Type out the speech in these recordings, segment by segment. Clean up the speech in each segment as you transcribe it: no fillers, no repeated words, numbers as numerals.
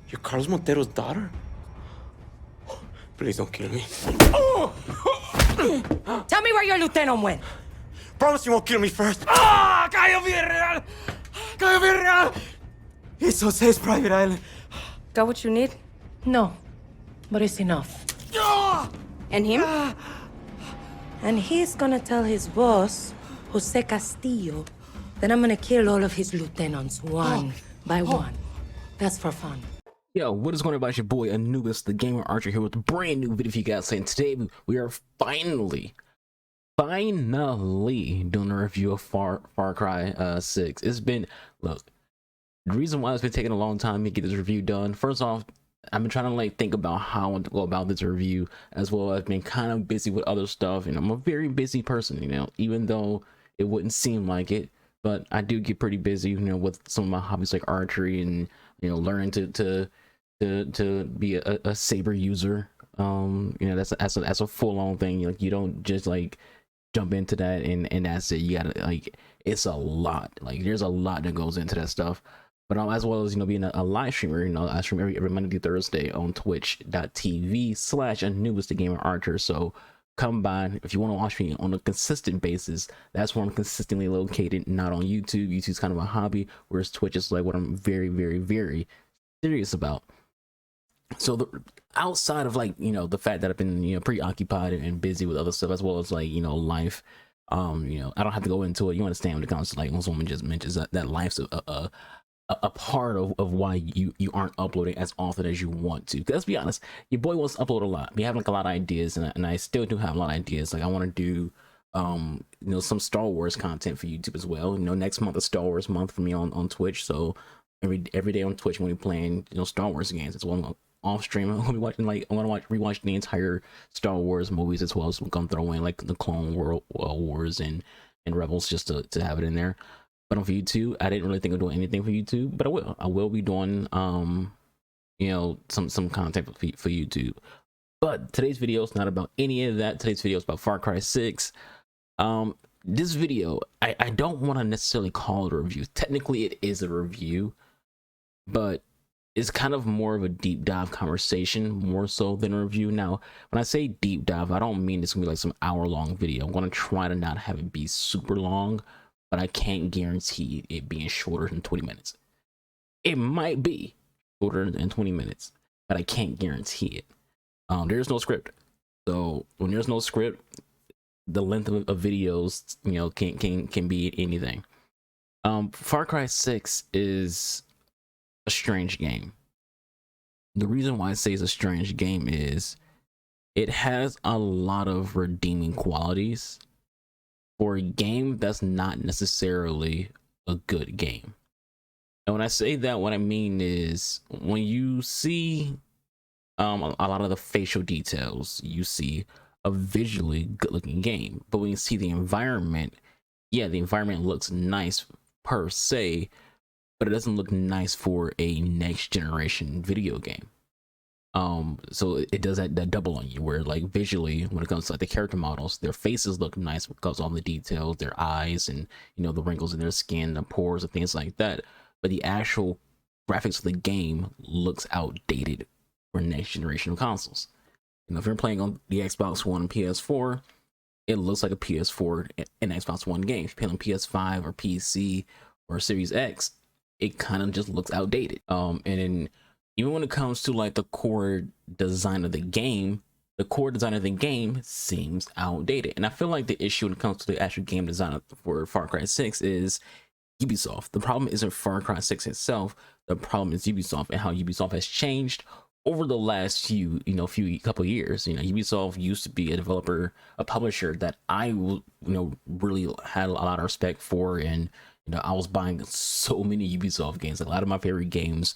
You're Carlos Montero's daughter? Please don't kill me. Tell me where your lieutenant went. Promise you won't kill me first. Ah! Cayo Villarreal! Cayo Villarreal! It's Jose's private island. Got what you need? No, but it's enough. Ah! And him? And he's gonna tell his boss, Jose Castillo, that I'm gonna kill all of his lieutenants one by one. That's for fun. Yo, what is going on, everybody? It's your boy Anubis, the gamer archer, here with a brand new video for you guys. And today we are finally doing a review of Far Cry 6. It's been, look, the reason why it's been taking a long time to get this review done. First off, I've been trying to think about how I want to go about this review, as well as been kind of busy with other stuff, and I'm a very busy person, even though it wouldn't seem like it. But I do get pretty busy, with some of my hobbies like archery and learning to be a saber user. That's a full-on thing. You don't just jump into that and that's it. You gotta it's a lot. There's a lot that goes into that stuff. But as well as being a live streamer, I stream every Monday through Thursday on twitch.tv/Anubis the Gamer Archer. So come by if you want to watch me on a consistent basis. That's where I'm consistently located, not on YouTube. YouTube's kind of a hobby, whereas Twitch is what I'm very, very, very serious about. So outside of the fact that I've been preoccupied and busy with other stuff, as well as life, I don't have to go into it. You understand when it comes to when someone just mentions that life's a part of why you aren't uploading as often as you want to. 'Cause let's be honest, your boy wants to upload a lot. We have a lot of ideas, and I still do have a lot of ideas. I want to do some Star Wars content for YouTube as well. Next month is Star Wars month for me on Twitch, so every day on Twitch when we're playing Star Wars games, it's one off stream. I'm gonna be watching rewatch the entire Star Wars movies, as well as we're gonna throw in the Clone Wars and Rebels just to have it in there. But on for YouTube, I didn't really think of doing anything for YouTube, but I will be doing some content for YouTube. But today's video is not about any of that. Today's video is about Far Cry 6. This video, I don't want to necessarily call it a review. Technically it is a review, but it's kind of more of a deep dive conversation, more so than a review. Now, when I say deep dive, I don't mean it's gonna be some hour-long video. I'm gonna try to not have it be super long, but I can't guarantee it being shorter than 20 minutes. It might be shorter than 20 minutes, but I can't guarantee it. There's no script. So when there's no script, the length of videos, can be anything. Far Cry 6 is a strange game. The reason why I say it's a strange game is it has a lot of redeeming qualities for a game that's not necessarily a good game. And when I say that, what I mean is when you see a lot of the facial details, you see a visually good looking game. But when you see the environment, yeah, the environment looks nice per se, but it doesn't look nice for a next generation video game. So it does that double on you, where visually, when it comes to the character models, their faces look nice because of all the details, their eyes, and the wrinkles in their skin, the pores, and things like that. But the actual graphics of the game looks outdated for next generation of consoles. If you're playing on the Xbox One and PS4, it looks like a PS4 and Xbox One game. If you're playing on PS5 or PC or Series X, it kind of just looks outdated. And then even when it comes to the core design of the game, seems outdated. And I feel like the issue when it comes to the actual game design for Far Cry 6 is Ubisoft. The problem isn't Far Cry 6 itself. The problem is Ubisoft and how Ubisoft has changed over the last couple years. Ubisoft used to be a publisher that I really had a lot of respect for, and I was buying so many Ubisoft games. A lot of my favorite games,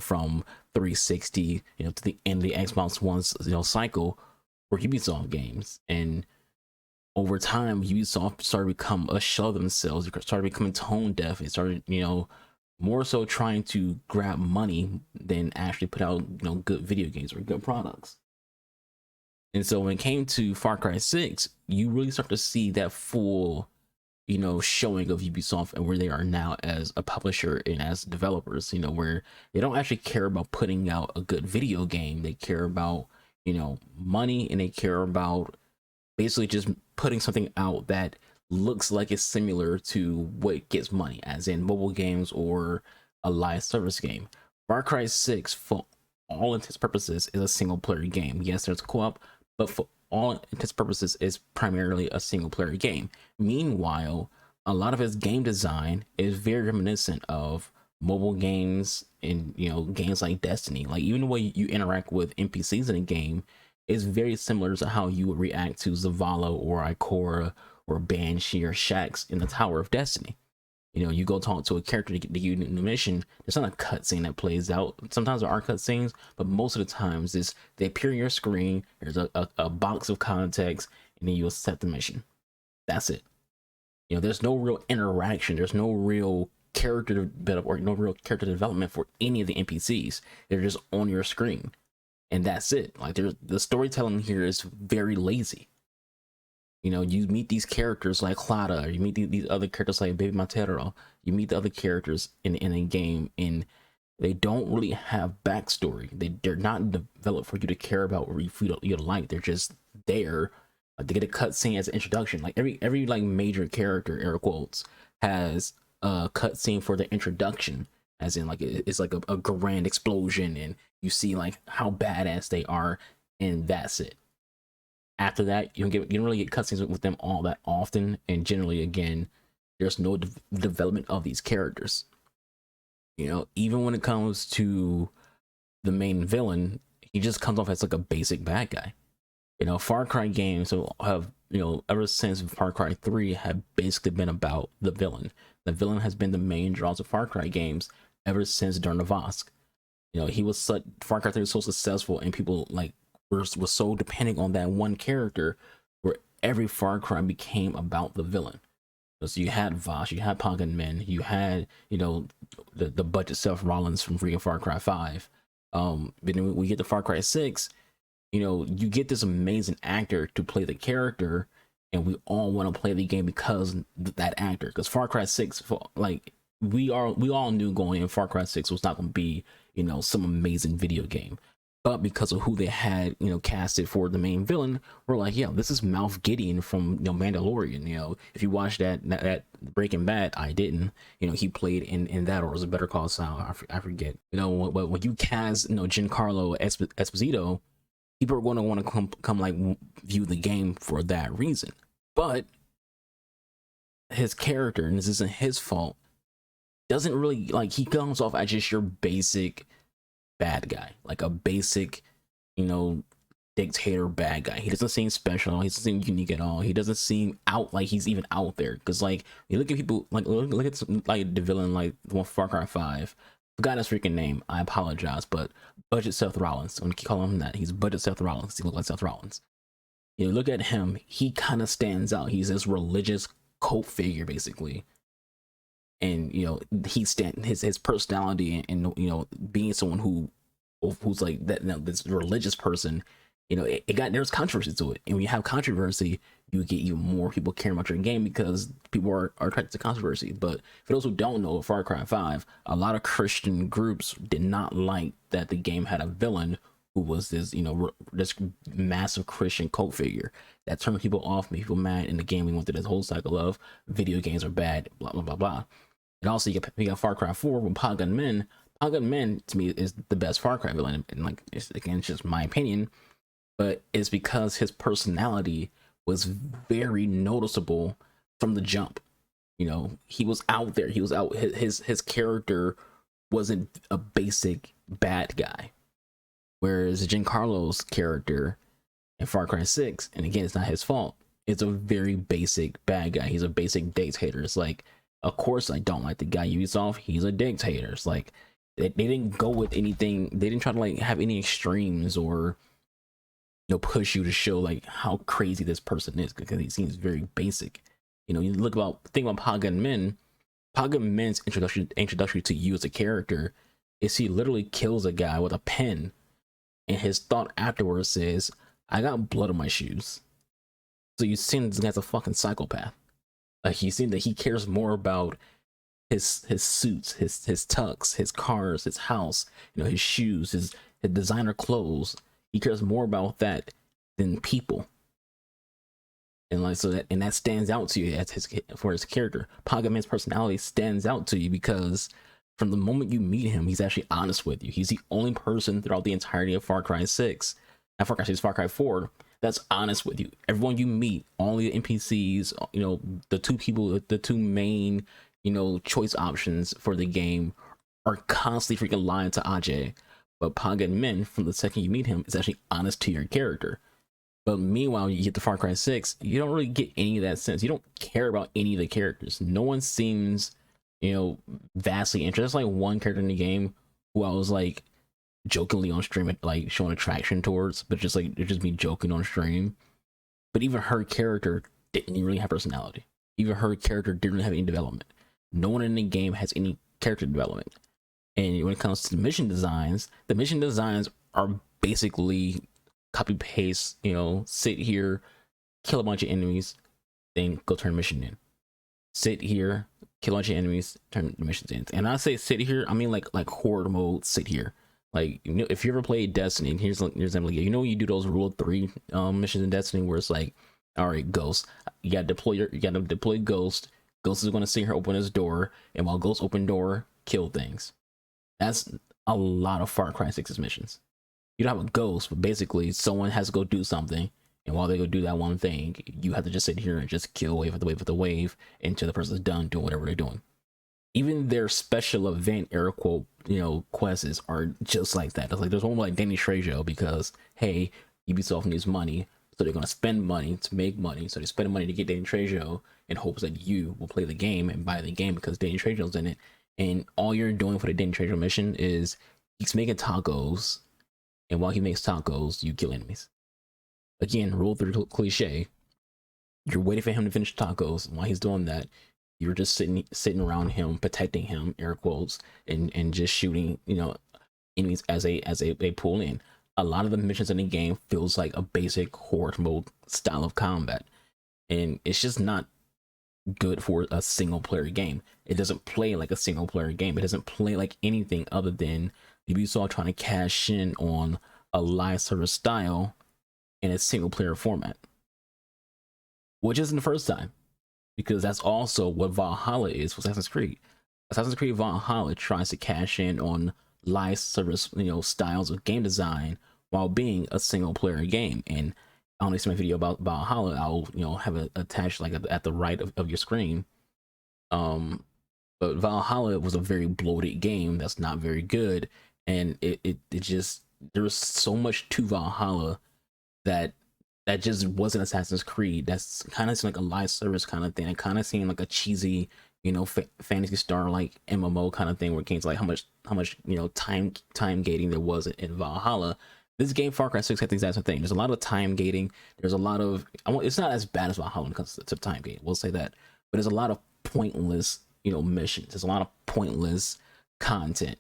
from 360, to the end of the Xbox One's cycle, were Ubisoft games. And over time, Ubisoft started to become a shell of themselves. It started becoming tone deaf. It started, more so trying to grab money than actually put out, good video games or good products. And so when it came to Far Cry 6, you really start to see that full you know, showing of Ubisoft and where they are now as a publisher and as developers, you know, where they don't actually care about putting out a good video game. They care about, you know, money, and they care about basically just putting something out that looks like it's similar to what gets money, as in mobile games or a live service game. Far Cry 6, for all intents and purposes, is a single player game. Yes, there's co-op, but for all intents and purposes, is primarily a single player game. Meanwhile, a lot of its game design is very reminiscent of mobile games and, you know, games like Destiny. Like, even the way you interact with NPCs in a game is very similar to how you would react to Zavala or Ikora or Banshee or Shaxx in the Tower of Destiny. You know, you go talk to a character to get the new mission. There's not a cutscene that plays out. Sometimes there are cutscenes, but most of the times they appear on your screen. There's a box of context, and then you accept the mission. That's it. You know, there's no real interaction. There's no real character development or no real character development for any of the NPCs. They're just on your screen, and that's it. Like, the storytelling here is very lazy. You know, you meet these characters like Clara, or you meet these other characters like Baby Matero. You meet the other characters in a game, and they don't really have backstory. They're not developed for you to care about or you like. They're just there. They get a cutscene as an introduction. Like every like major character, air quotes, has a cutscene for the introduction, as in like it's like a grand explosion, and you see like how badass they are, and that's it. After that, you don't really get cutscenes with them all that often, and generally, again, there's no development of these characters. You know, even when it comes to the main villain, he just comes off as like a basic bad guy. You know, Far Cry games have, you know, ever since Far Cry 3 have basically been about the villain. The villain has been the main draw of Far Cry games ever since Dawn of Vosk. You know, Far Cry 3 was so successful, and people like was so depending on that one character, where every Far Cry became about the villain. So you had Vosh, you had Pagan Min, you had, you know, the budget Seth Rollins from freaking Far Cry 5. But then we get to Far Cry 6, you know, you get this amazing actor to play the character, and we all want to play the game because that actor. Because Far Cry 6, like we all knew going in, Far Cry 6 was not going to be, you know, some amazing video game. But because of who they had, you know, casted for the main villain, we're like, yeah, this is Moff Gideon from, you know, Mandalorian. You know, if you watch that Breaking Bad, I didn't. You know, he played in that, or was it Better Call Saul? I forget. You know, when you cast, you know, Giancarlo Esposito, people are going to want to come like view the game for that reason. But his character, and this isn't his fault, doesn't really, like, he comes off as just your basic bad guy, like a basic, you know, dictator bad guy. He doesn't seem special. He doesn't seem unique at all. He doesn't seem out, like he's even out there. Because like you look at people like look at some, like the villain, like the one Far Cry 5. Forgot his freaking name. I apologize, but Budget Seth Rollins. I'm gonna keep calling him that. He's Budget Seth Rollins. He looks like Seth Rollins. You look at him. He kind of stands out. He's this religious cult figure, basically. And you know, his personality and you know, being someone who's like that, you know, this religious person, you know, there's controversy to it, and when you have controversy, you get even more people caring about your game because people are attracted to controversy. But for those who don't know, Far Cry 5, a lot of Christian groups did not like that the game had a villain who was this, you know, this massive Christian cult figure that turned people off, made people mad. In the game, we went through this whole cycle of video games are bad, blah blah blah blah. And also you got Far Cry 4 with Pagan Min. Pagan Min to me is the best Far Cry villain, and like it's just my opinion, but it's because his personality was very noticeable from the jump. You know, he was out there. He was out. His character wasn't a basic bad guy, whereas Giancarlo's character in Far Cry 6, and again, it's not his fault, it's a very basic bad guy. He's a basic dictator. It's like, of course I don't like the guy Ubisoft. He's a dictator. It's like they didn't go with anything. They didn't try to like have any extremes or, you know, push you to show like how crazy this person is, because he seems very basic. You know, you think about Pagan Min. Pagan Min's introductory to you as a character is he literally kills a guy with a pen, and his thought afterwards is, "I got blood on my shoes." So you see this guy's a fucking psychopath. Like he seemed that he cares more about his suits, his tux, his cars, his house, his shoes, his designer clothes. He cares more about that than people. And like that stands out to you as his character. Pagaman's personality stands out to you because from the moment you meet him, he's actually honest with you. He's the only person throughout the entirety of Far Cry 6, not Far Cry 6, Far Cry 4, that's honest with you. Everyone you meet, all the NPCs, the two main, choice options for the game are constantly freaking lying to Ajay. But Pagaman, from the second you meet him, is actually honest to your character. But meanwhile, you get to Far Cry 6, you don't really get any of that sense. You don't care about any of the characters. No one seems, vastly interested. There's like one character in the game who I was like jokingly on stream, like showing attraction towards, but just me joking on stream. But even her character didn't really have personality. Even her character didn't really have any development. No one in the game has any character development. And when it comes to the mission designs are basically copy paste, sit here, kill a bunch of enemies, then go turn mission in. Sit here, kill a bunch of enemies, turn the missions in. And I say sit here, I mean like horde mode sit here. Like, if you ever played Destiny, and here's an example, you do those rule of 3 missions in Destiny where it's like, all right, Ghost, you gotta deploy Ghost. Ghost is gonna see her open his door, and while Ghost open door, kill things. That's a lot of Far Cry 6's missions. You don't have a ghost, but basically someone has to go do something, and while they go do that one thing, you have to just sit here and just kill wave after wave until the person's done doing whatever they're doing. Even their special event air quote quests are just like that. It's like there's one like Danny Trejo because hey, Ubisoft needs money, so they're gonna spend money to make money. So they spend money to get Danny Trejo in hopes that you will play the game and buy the game because Danny Trejo's in it. And all you're doing for the Danny Trejo mission is he's making tacos. And while he makes tacos, you kill enemies. Again, rule 3 cliche. You're waiting for him to finish tacos. And while he's doing that, you're just sitting around him, protecting him, air quotes, and just shooting, enemies as they pull in. A lot of the missions in the game feels like a basic horde mode style of combat. And it's just not good for a single player game. It doesn't play like a single player game. It doesn't play like anything other than Ubisoft trying to cash in on a live service style in a single player format, which isn't the first time, because that's also what Valhalla is for Assassin's Creed. Assassin's Creed Valhalla tries to cash in on live service, styles of game design while being a single player game. And I only see my video about Valhalla. I'll have it attached like at the right of your screen. But Valhalla was a very bloated game that's not very good. And it just, there was so much to Valhalla that just wasn't Assassin's Creed. That's kind of like a live service kind of thing. It kind of seemed like a cheesy, Fantasy Star like MMO kind of thing, where it came to like how much time gating there was in Valhalla. This game, Far Cry 6, had the exact same thing. There's a lot of time gating. There's a lot of, it's not as bad as Valhalla when it comes to time gating. We'll say that, but there's a lot of pointless, missions. There's a lot of pointless content.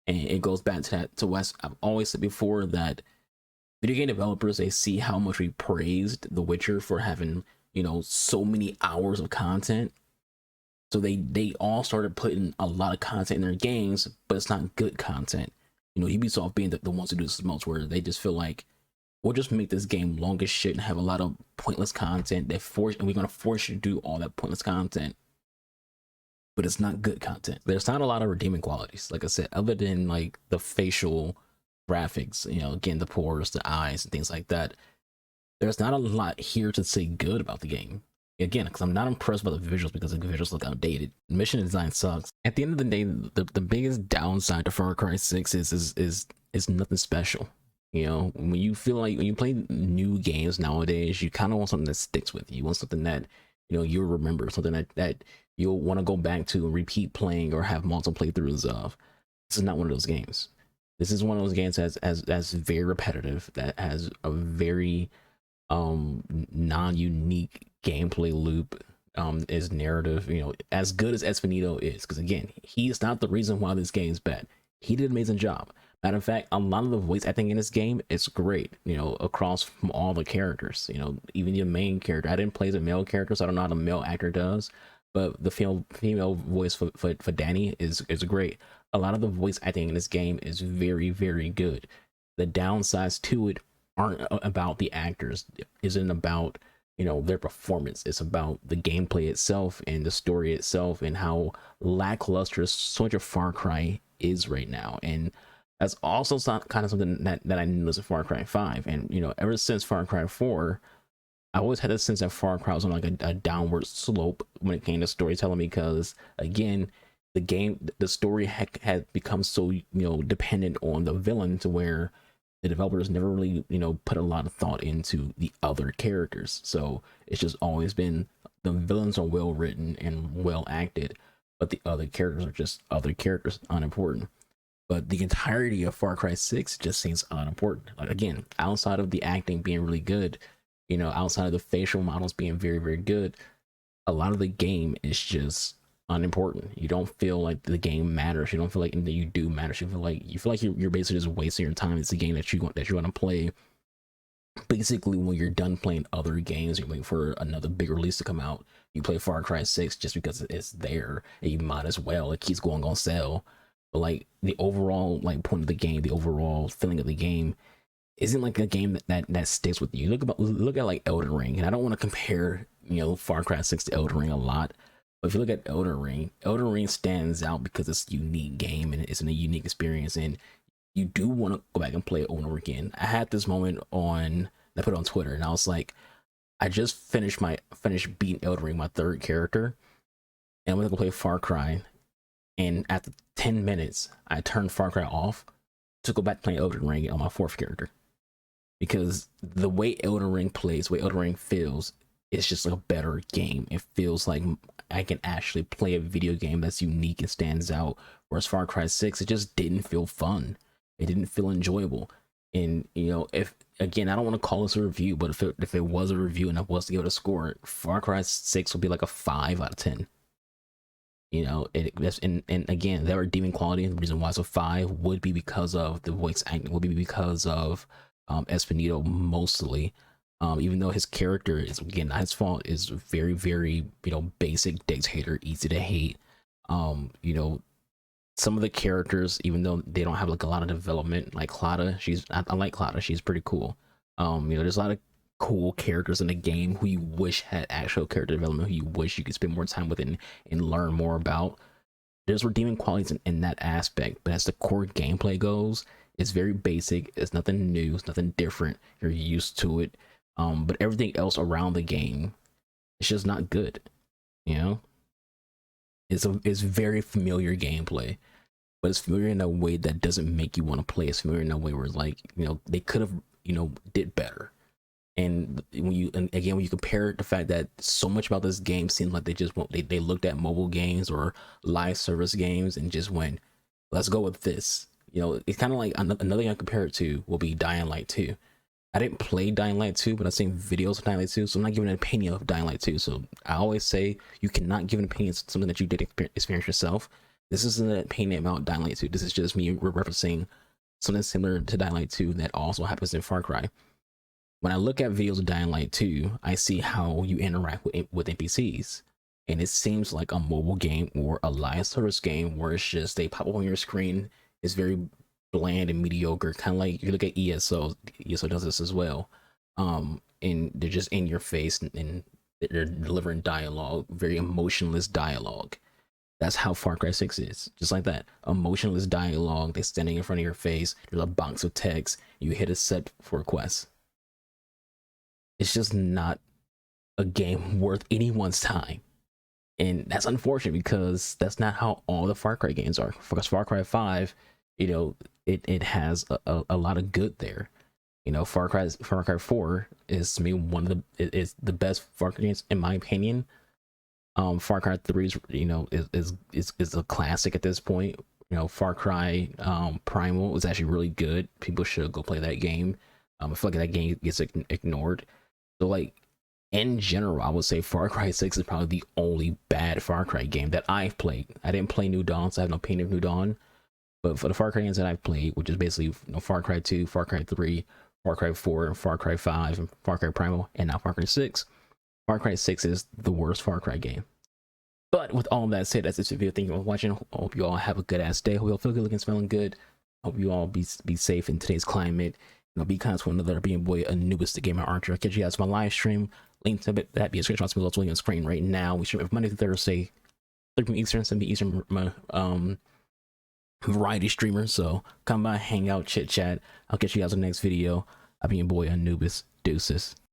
And it goes back to that, to what I've always said before, that video game developers, they see how much we praised The Witcher for having, so many hours of content. So they all started putting a lot of content in their games, but it's not good content. Ubisoft being the ones who do this most, where they just feel like, we'll just make this game long as shit and have a lot of pointless content and we're going to force you to do all that pointless content. But it's not good content. There's not a lot of redeeming qualities, like I said, other than like the facial graphics, again, the pores, the eyes, and things like that. There's not a lot here to say good about the game. Again, because I'm not impressed by the visuals, because the visuals look outdated. Mission design sucks. At the end of the day, the biggest downside to Far Cry 6 is nothing special. When you play new games nowadays, you kind of want something that sticks with you. You want something that you'll remember, something that you'll want to go back to and repeat playing or have multiple playthroughs of. This is not one of those games. This is one of those games that's very repetitive, that has a very non-unique gameplay loop, is narrative, as good as Espinito is, because again, he's not the reason why this game is bad. He did an amazing job, Matter of fact, a lot of the voice acting in this game is great, you know, across from all the characters, you know, even your main character. I didn't play as a male character, so I don't know how the male actor does, but the female voice for Danny is great. A lot of the voice acting in this game is very, very good. The downsides to it aren't about the actors, isn't about, you know, their performance. It's about the gameplay itself and the story itself and how lackluster so much of Far Cry is right now. And that's also kind of something that I noticed in Far Cry 5. And, you know, ever since Far Cry 4, I always had a sense that Far Cry was on like a downward slope when it came to storytelling, because again, the story had become so, you know, dependent on the villain, to where the developers never really, you know, put a lot of thought into the other characters. So it's just always been the villains are well written and well acted, but the other characters are just other characters, unimportant. But the entirety of Far Cry 6 just seems unimportant. Like, again, outside of the acting being really good, you know, outside of the facial models being very, very good, a lot of the game is just unimportant. You don't feel like the game matters. You don't feel like anything you do matters. You feel like you're basically just wasting your time. It's a game that you want to play. Basically, when you're done playing other games, you're waiting for another big release to come out. You play Far Cry 6 just because it's there, and you might as well. It keeps going on sale. But like the overall like point of the game, the overall feeling of the game isn't like a game that sticks with you. Look at like Elden Ring, and I don't want to compare, you know, Far Cry 6 to Elden Ring a lot. But if you look at Elden Ring stands out because it's a unique game and it's a unique experience, and you do want to go back and play it over again. I had this moment I put on Twitter, and I was like, I just finished beating Elden Ring, my third character, and I'm gonna go play Far Cry. And after 10 minutes, I turned Far Cry off to go back playing Elden Ring on my fourth character, because the way Elden Ring plays, the way Elden Ring feels, it's just like a better game. It feels like I can actually play a video game that's unique and stands out. Whereas Far Cry 6, it just didn't feel fun. It didn't feel enjoyable. And, you know, if again, I don't want to call this a review, but if it was a review and I was to give it a score, Far Cry 6 would be like a 5 out of 10. You know, and again, their redeeming quality, the reason why it's a 5 would be because of the voice acting, would be because of Espinito mostly. Even though his character is, again, not his fault, is very, very, you know, basic dictator, easy to hate. You know, some of the characters, even though they don't have like a lot of development, like Clara, I like Clara, she's pretty cool. You know, there's a lot of cool characters in the game who you wish had actual character development, who you wish you could spend more time with and learn more about. There's redeeming qualities in that aspect, but as the core gameplay goes, it's very basic. It's nothing new, it's nothing different. You're used to it. But everything else around the game, it's just not good. You know, it's very familiar gameplay, but it's familiar in a way that doesn't make you want to play. It's familiar in a way where it's like, you know, they could have, you know, did better. And when you compare the fact that so much about this game seems like they looked at mobile games or live service games and just went, let's go with this. You know, it's kind of like another thing I compare it to will be Dying Light 2. I didn't play Dying Light 2, but I've seen videos of Dying Light 2, so I'm not giving an opinion of Dying Light 2. So I always say you cannot give an opinion on something that you did experience yourself. This isn't an opinion about Dying Light 2. This is just me referencing something similar to Dying Light 2 that also happens in Far Cry. When I look at videos of Dying Light 2, I see how you interact with NPCs. And it seems like a mobile game or a live service game where it's just they pop up on your screen. It's very bland and mediocre, kind of like you look at ESO does this as well. And they're just in your face and they're delivering dialogue, very emotionless dialogue. That's how Far Cry 6 is, just like that. Emotionless dialogue, they're standing in front of your face, there's a box of text, you hit accept for requests. It's just not a game worth anyone's time. And that's unfortunate because that's not how all the Far Cry games are. Because Far Cry 5, you know, it has a lot of good there. You know, Far Cry 4 is, to me, is the best Far Cry games in my opinion. Far Cry 3 is, you know, is a classic at this point. You know, Far Cry Primal was actually really good. People should go play that game. I feel like that game gets ignored. So, like, in general, I would say Far Cry 6 is probably the only bad Far Cry game that I've played. I didn't play New Dawn, so I have no opinion of New Dawn. But for the Far Cry games that I've played, which is basically, you know, Far Cry 2, Far Cry 3, Far Cry 4, Far Cry 5, and Far Cry Primal, and now Far Cry 6. Far Cry 6 is the worst Far Cry game. But with all that said, that's this video. Thank you for watching. I hope you all have a good ass day. Hope you all feel good, looking, smelling good. Hope you all be safe in today's climate. You know, be kind to one another. Being boy Anubis the Gamer Archer. I'll catch you guys on my live stream. Link to that be a screenshot of me on the screen right now. We stream every Monday through Thursday, 3 p.m. Eastern, 7 p.m. Eastern. Variety streamer. So come by, hang out, chit chat. I'll catch you guys in the next video. I'll be your boy Anubis. Deuces.